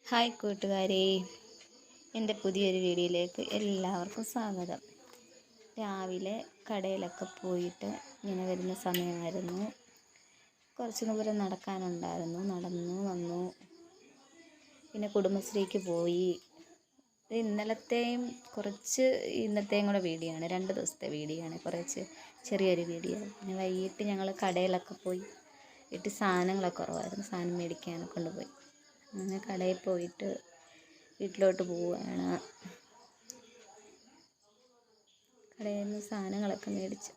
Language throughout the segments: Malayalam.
ഹായ് കൂട്ടുകാരെ, എൻ്റെ പുതിയൊരു വീഡിയോയിലേക്ക് എല്ലാവർക്കും സ്വാഗതം. രാവിലെ കടയിലൊക്കെ പോയിട്ട് ഇങ്ങനെ വരുന്ന സമയമായിരുന്നു. കുറച്ച് ദൂരം നടക്കാനുണ്ടായിരുന്നു, നടന്നു വന്നു. പിന്നെ കുടുംബശ്രീക്ക് പോയി. ഇത് ഇന്നത്തെയും കൂടെ വീഡിയോ ആണ്, 2 ദിവസത്തെ വീഡിയോ ആണ്, കുറച്ച് ചെറിയൊരു വീഡിയോ. പിന്നെ വൈകിട്ട് ഞങ്ങൾ കടയിലൊക്കെ പോയി. വീട്ടിൽ സാധനങ്ങളൊക്കെ കുറവായിരുന്നു, സാധനം മേടിക്കാനൊക്കെ കൊണ്ടുപോയി. അങ്ങനെ കടയിൽ പോയിട്ട് വീട്ടിലോട്ട് പോവുകയാണ്. കടയിൽ നിന്ന് സാധനങ്ങളൊക്കെ മേടിച്ചു.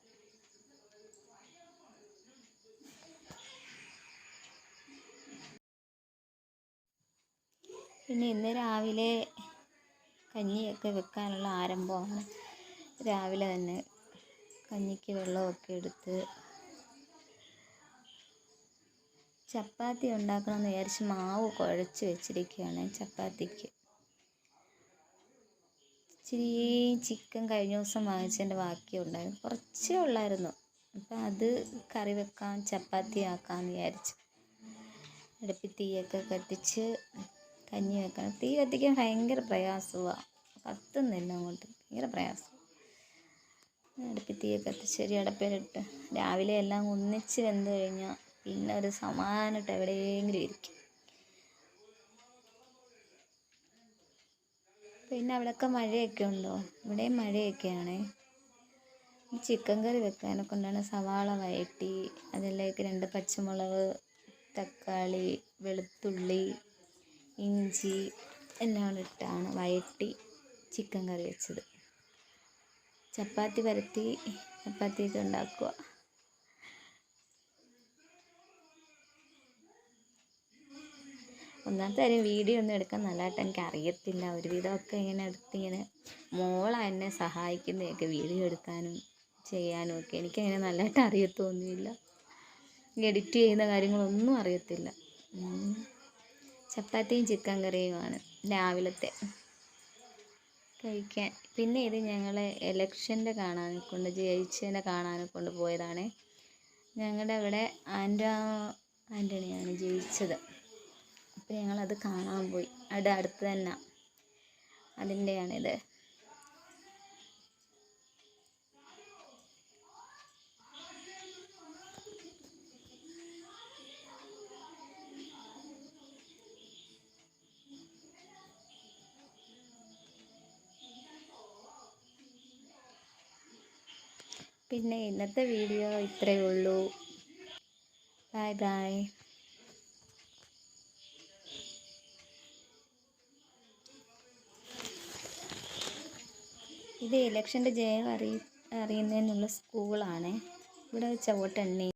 പിന്നെ ഇന്ന് രാവിലെ കഞ്ഞിയൊക്കെ വെക്കാനുള്ള ആരംഭമാണ്. രാവിലെ തന്നെ കഞ്ഞിക്ക് വെള്ളമൊക്കെ എടുത്ത് ചപ്പാത്തി ഉണ്ടാക്കണമെന്ന് വിചാരിച്ച് മാവ് കുഴച്ച് വെച്ചിരിക്കുകയാണ്. ചപ്പാത്തിക്ക് ഇച്ചിരി ചിക്കൻ കഴിഞ്ഞ ദിവസം വാങ്ങിച്ചതിൻ്റെ ബാക്കിയുണ്ടായിരുന്നു, കുറച്ചേ ഉള്ളായിരുന്നു. അപ്പം അത് കറി വെക്കാൻ, ചപ്പാത്തി ആക്കാമെന്ന് വിചാരിച്ചു. അടുപ്പിൽ തീയൊക്കെ കത്തിച്ച് കഞ്ഞി വെക്കണം. തീ കത്തിക്കാൻ ഭയങ്കര പ്രയാസമാണ്, കത്തുന്നില്ല അങ്ങോട്ട്, ഭയങ്കര പ്രയാസം. അടുപ്പിൽ തീയൊക്കെ കത്തിച്ച് അടുപ്പിലിട്ട് രാവിലെ എല്ലാം ഒന്നിച്ച് വെന്ത് കഴിഞ്ഞാൽ പിന്നെ ഒരു സമാധാനമായിട്ട് എവിടെയെങ്കിലും ഇരിക്കും. പിന്നെ അവിടെയൊക്കെ മഴയൊക്കെ ഉണ്ടോ? ഇവിടെയും മഴയൊക്കെയാണേ. ചിക്കൻ കറി വെക്കാനെ കൊണ്ടാണ് സവാള വഴറ്റി, അതിലേക്ക് 2 പച്ചമുളക്, തക്കാളി, വെളുത്തുള്ളി, ഇഞ്ചി എല്ലാം ഇട്ടാണ് വഴറ്റി ചിക്കൻ കറി വെച്ചത്. ചപ്പാത്തി പരത്തി ചപ്പാത്തിയൊക്കെ ഉണ്ടാക്കുക. ഒന്നാമത്തെ കാര്യം, വീഡിയോ ഒന്നും എടുക്കാൻ നല്ലതായിട്ട് എനിക്ക് അറിയത്തില്ല. ഒരുവിധമൊക്കെ ഇങ്ങനെ എടുത്തിങ്ങനെ മോളാണ് എന്നെ സഹായിക്കുന്നതൊക്കെ വീഡിയോ എടുക്കാനും ചെയ്യാനും ഒക്കെ. എനിക്കങ്ങനെ നല്ലതായിട്ട് അറിയത്തൊന്നുമില്ല, എഡിറ്റ് ചെയ്യുന്ന കാര്യങ്ങളൊന്നും അറിയത്തില്ല. ചപ്പാത്തിയും ചിക്കൻ കറിയുമാണ് രാവിലത്തെ കഴിക്കാൻ. പിന്നെ ഇത് ഞങ്ങൾ ഇലക്ഷൻ്റെ ജയിച്ചതിനെ കാണാനെ കൊണ്ട് പോയതാണ്. ഞങ്ങളുടെ ഇവിടെ ആൻ്റണിയാണ് ജയിച്ചത്. അപ്പോൾ ഞങ്ങളത് കാണാൻ പോയി. അടുത്ത് തന്നെ അതിൻ്റെയാണിത്. പിന്നെ ഇന്നത്തെ വീഡിയോ ഇത്രയേ ഉള്ളൂ. Bye bye. ഇത് ഇലക്ഷൻ്റെ ജയം അറിയുന്നതിനുള്ള സ്കൂളാണ്. ഇവിടെ വെച്ച വോട്ടെണ്ണി